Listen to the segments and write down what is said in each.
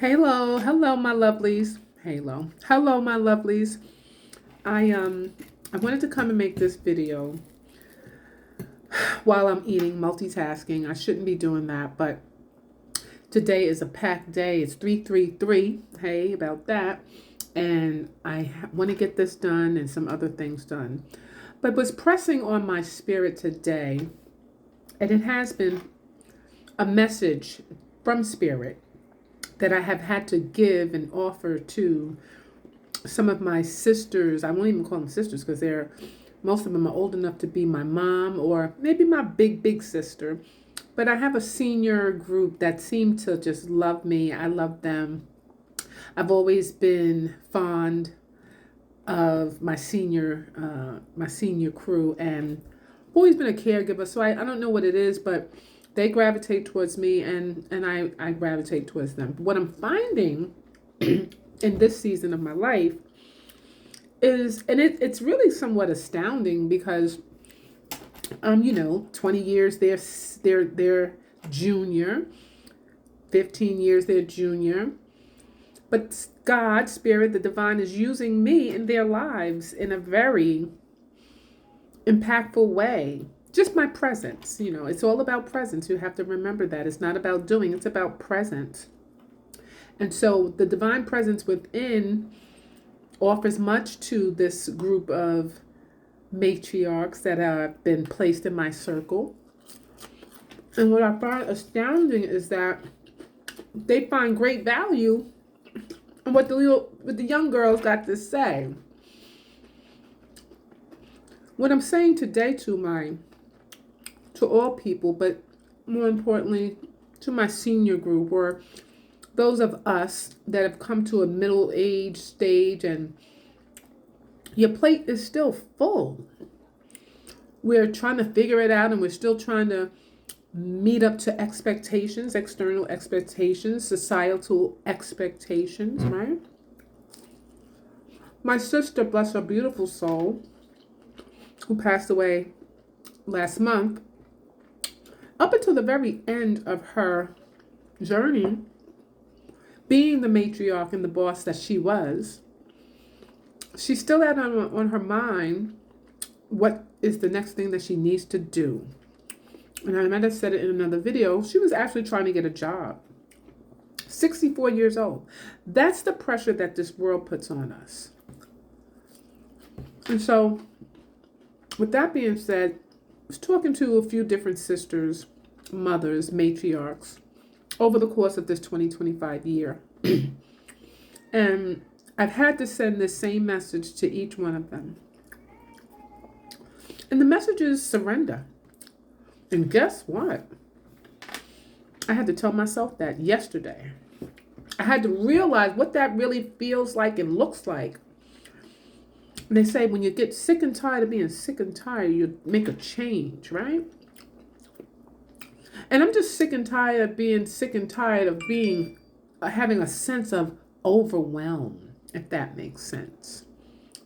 Hello, my lovelies. Hello, my lovelies. I wanted to come and make this video while I'm eating, multitasking. I shouldn't be doing that, but today is a packed day. It's 333. Hey, about that. And I want to get this done and some other things done. But what's pressing on my spirit today, and it has been a message from Spirit that I have had to give and offer to some of my sisters. I won't even call them sisters because most of them are old enough to be my mom or maybe my big sister. But I have a senior group that seem to just love me. I love them. I've always been fond of my senior crew, and I've always been a caregiver. So I don't know what it is, but they gravitate towards me, and I gravitate towards them. What I'm finding in this season of my life is, and it's really somewhat astounding because 20 years they're junior, 15 years they're junior, but God, Spirit, the divine is using me in their lives in a very impactful way. Just my presence, it's all about presence. You have to remember that it's not about doing, it's about presence. And so the divine presence within offers much to this group of matriarchs that have been placed in my circle. And what I find astounding is that they find great value in what the young girls got to say. What I'm saying today to all people, but more importantly to my senior group, or those of us that have come to a middle age stage and your plate is still full. We're trying to figure it out, and we're still trying to meet up to expectations, external expectations, societal expectations, right? My sister, bless her beautiful soul, who passed away last month, up until the very end of her journey, being the matriarch and the boss that she was, she still had on her mind what is the next thing that she needs to do. And I might have said it in another video, she was actually trying to get a job. 64 years old. That's the pressure that this world puts on us. And so, with that being said, I was talking to a few different sisters, mothers, matriarchs, over the course of this 2025 year. And I've had to send this same message to each one of them. And the message is surrender. And guess what? I had to tell myself that yesterday. I had to realize what that really feels like and looks like. And they say when you get sick and tired of being sick and tired, you make a change, right? And I'm just sick and tired of being sick and tired of having a sense of overwhelm, if that makes sense.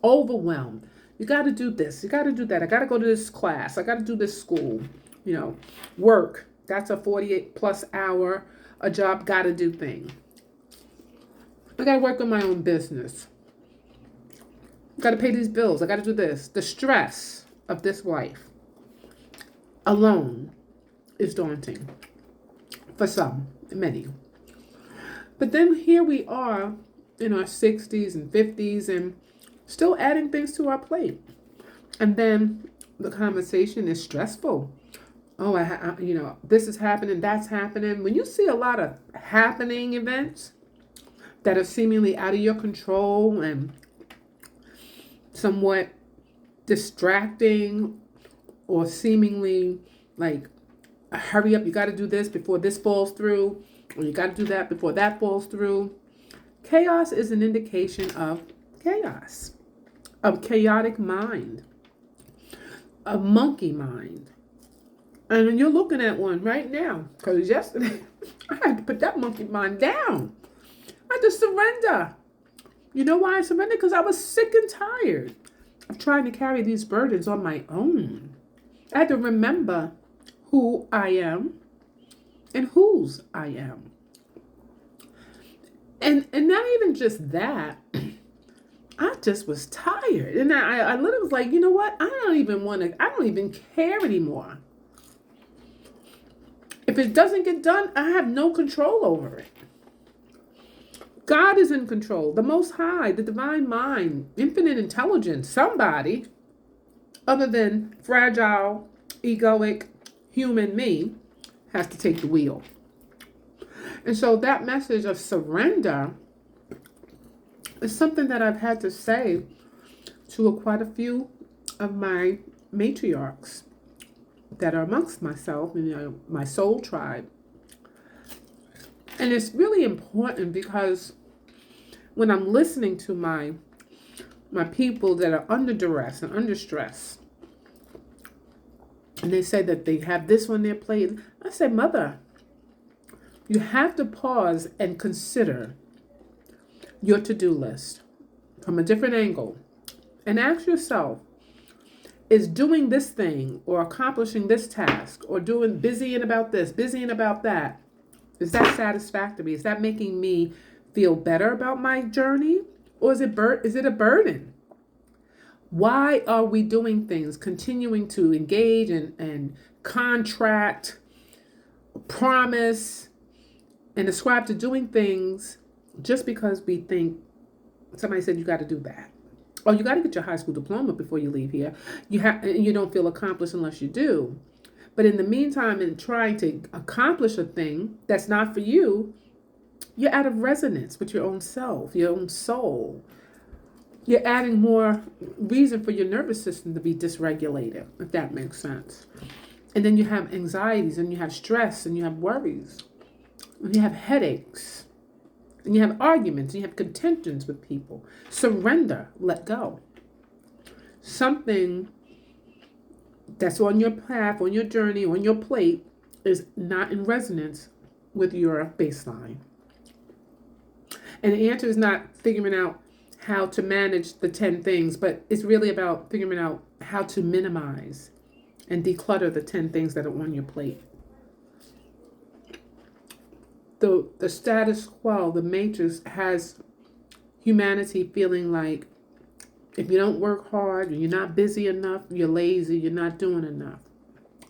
Overwhelmed. You got to do this. You got to do that. I got to go to this class. I got to do this school. Work. That's a 48 plus hour, a job got to do thing. I got to work on my own business. Got to pay these bills. I got to do this. The stress of this life alone is daunting for some, many. But then here we are in our 60s and 50s and still adding things to our plate. And then the conversation is stressful. Oh, this is happening, that's happening. When you see a lot of happening events that are seemingly out of your control and somewhat distracting or seemingly like, hurry up, you got to do this before this falls through, or you got to do that before that falls through. Chaos is an indication of chaos, a chaotic mind, a monkey mind. And you're looking at one right now, because yesterday I had to put that monkey mind down. I had to surrender. You know why I surrendered? Because I was sick and tired of trying to carry these burdens on my own. I had to remember who I am and whose I am. And not even just that. I just was tired. And I literally was like, you know what? I don't even care anymore. If it doesn't get done, I have no control over it. God is in control. The Most High, the divine mind, infinite intelligence, somebody other than fragile, egoic, human me has to take the wheel. And so that message of surrender is something that I've had to say to quite a few of my matriarchs that are amongst myself, my soul tribe. And it's really important because when I'm listening to my people that are under duress and under stress, and they say that they have this on their plate, I say, Mother, you have to pause and consider your to-do list from a different angle and ask yourself, is doing this thing or accomplishing this task or doing busy and about this, busy and about that, is that satisfactory? Is that making me feel better about my journey? Or is it a burden? Why are we doing things, continuing to engage and contract, promise, and ascribe to doing things just because we think somebody said you got to do that? Or you got to get your high school diploma before you leave here. You don't feel accomplished unless you do. But in the meantime, in trying to accomplish a thing that's not for you, you're out of resonance with your own self, your own soul. You're adding more reason for your nervous system to be dysregulated, if that makes sense. And then you have anxieties, and you have stress, and you have worries, and you have headaches, and you have arguments, and you have contentions with people. Surrender, let go. Something that's on your path, on your journey, on your plate is not in resonance with your baseline. And the answer is not figuring out how to manage the 10 things, but it's really about figuring out how to minimize and declutter the 10 things that are on your plate. The status quo, the matrix, has humanity feeling like if you don't work hard, you're not busy enough, you're lazy, you're not doing enough.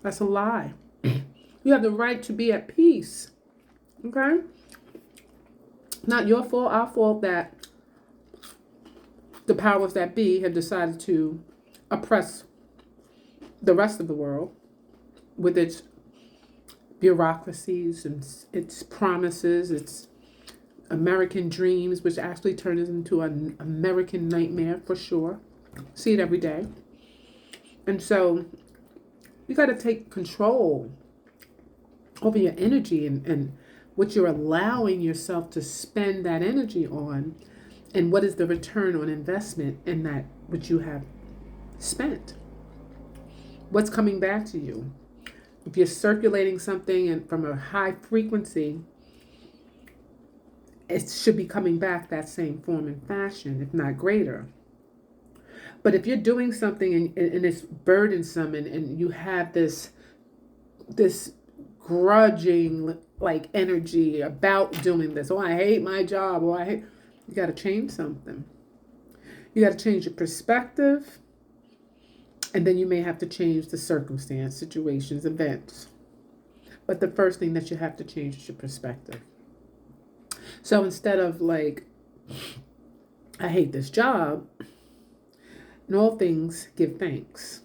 That's a lie. You have the right to be at peace. Okay? Not your fault, our fault that the powers that be have decided to oppress the rest of the world with its bureaucracies and its promises, its American dreams, which actually turn into an American nightmare for sure. See it every day. And so you got to take control over your energy and what you're allowing yourself to spend that energy on, and what is the return on investment in that which you have spent. What's coming back to you? If you're circulating something and from a high frequency, it should be coming back that same form and fashion, if not greater. But if you're doing something and it's burdensome and you have this grudging like energy about doing this, oh, I hate my job, you got to change something. You got to change your perspective, and then you may have to change the circumstance, situations, events. But the first thing that you have to change is your perspective. So instead of like, I hate this job, in all things, give thanks.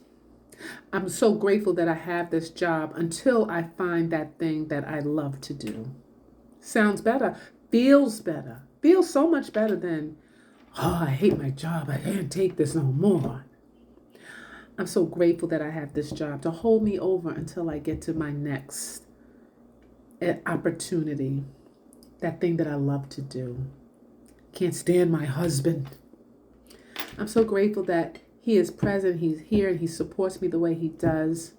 I'm so grateful that I have this job until I find that thing that I love to do. Sounds better, feels so much better than, oh, I hate my job, I can't take this no more. I'm so grateful that I have this job to hold me over until I get to my next opportunity, that thing that I love to do. Can't stand my husband. I'm so grateful that he is present, he's here, and he supports me the way he does.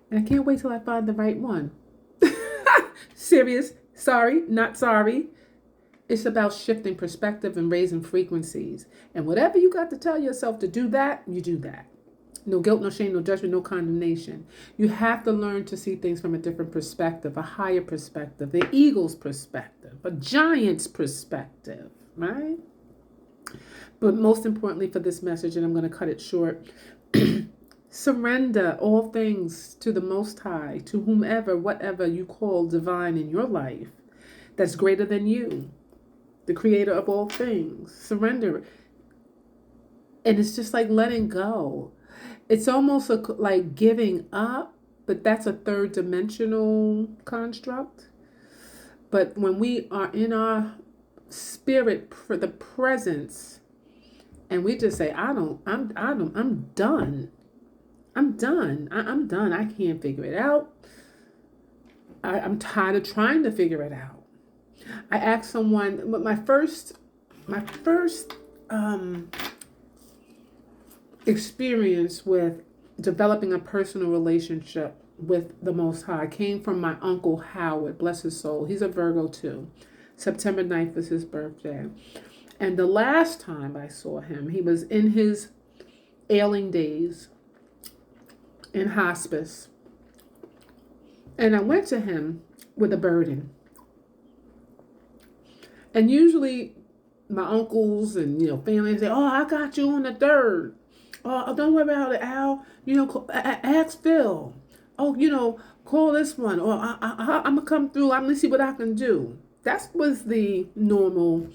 And I can't wait till I find the right one. Serious, sorry, not sorry. It's about shifting perspective and raising frequencies. And whatever you got to tell yourself to do that, you do that. No guilt, no shame, no judgment, no condemnation. You have to learn to see things from a different perspective, a higher perspective, the eagle's perspective, a giant's perspective, right? But most importantly for this message, and I'm going to cut it short, surrender all things to the Most High, to whomever, whatever you call divine in your life that's greater than you, the creator of all things. Surrender. And it's just like letting go. It's almost like giving up, but that's a third dimensional construct. But when we are in our spirit, for the presence, and we just say, I'm done. I'm done. I'm done. I can't figure it out. I'm tired of trying to figure it out. I asked someone, my first experience with developing a personal relationship with the Most High came from my Uncle Howard, bless his soul. He's a Virgo too. September 9th was his birthday. And the last time I saw him, he was in his ailing days in hospice. And I went to him with a burden. And usually my uncles and family say, "Oh, I got you on the third. Oh, don't worry about it, Al. Ask Phil. Oh, call this one. Or I'm gonna come through. I'm gonna see what I can do." That was the normal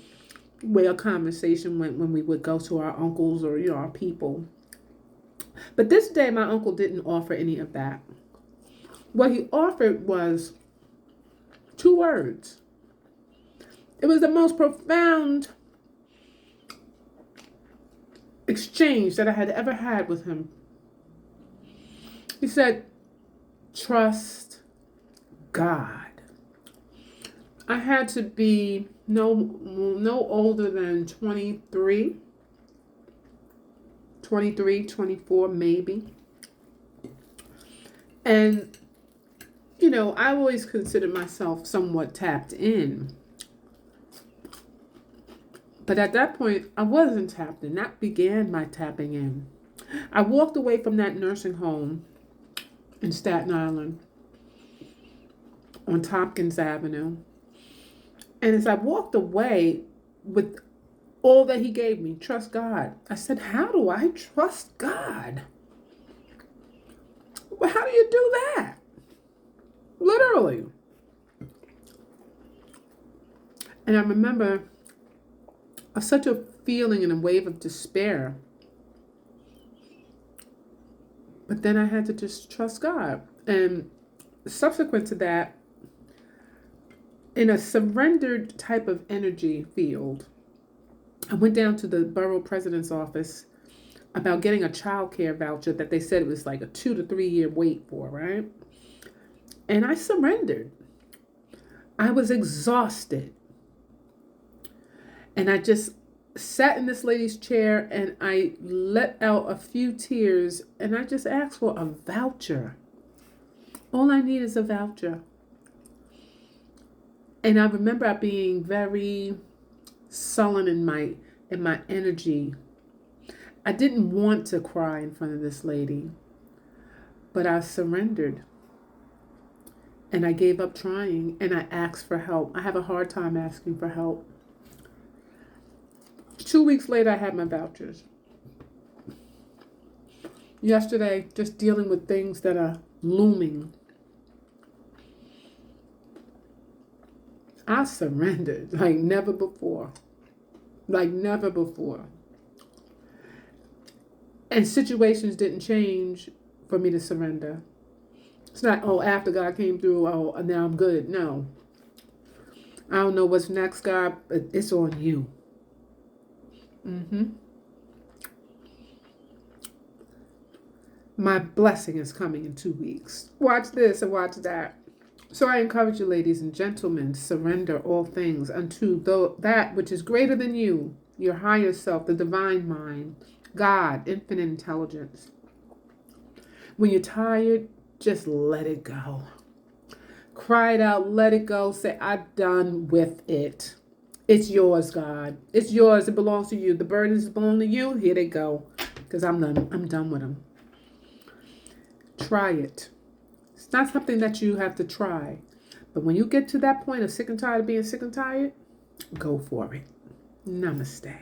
way of conversation when we would go to our uncles or our people. But this day, my uncle didn't offer any of that. What he offered was 2 words. It was the most profound exchange that I had ever had with him. He said, "Trust God." I had to be no older than 23, 24 maybe. And, I always considered myself somewhat tapped in. But at that point, I wasn't tapped in. That began my tapping in. I walked away from that nursing home in Staten Island on Tompkins Avenue. And as I walked away with all that he gave me, trust God, I said, how do I trust God? Well, how do you do that? Literally. And I remember such a feeling and a wave of despair. But then I had to just trust God. And subsequent to that, in a surrendered type of energy field, I went down to the borough president's office about getting a child care voucher that they said it was like a 2 to 3 year wait for, right? And I surrendered. I was exhausted. And I just sat in this lady's chair and I let out a few tears and I just asked for a voucher. All I need is a voucher. And I remember being very sullen in my energy. I didn't want to cry in front of this lady, but I surrendered. And I gave up trying and I asked for help. I have a hard time asking for help. 2 weeks later, I had my vouchers. Yesterday, just dealing with things that are looming. I surrendered like never before. Like never before. And situations didn't change for me to surrender. It's not, after God came through, now I'm good. No. I don't know what's next, God, but it's on you. My blessing is coming in 2 weeks. Watch this and watch that. So I encourage you, ladies and gentlemen, surrender all things unto that which is greater than you, your higher self, the divine mind, God, infinite intelligence. When you're tired, just let it go. Cry it out, let it go. Say, I'm done with it. It's yours, God. It's yours. It belongs to you. The burdens belong to you. Here they go. Because I'm done with them. try it. It's not something that you have to try. But when you get to that point of sick and tired of being sick and tired, go for it. Namaste.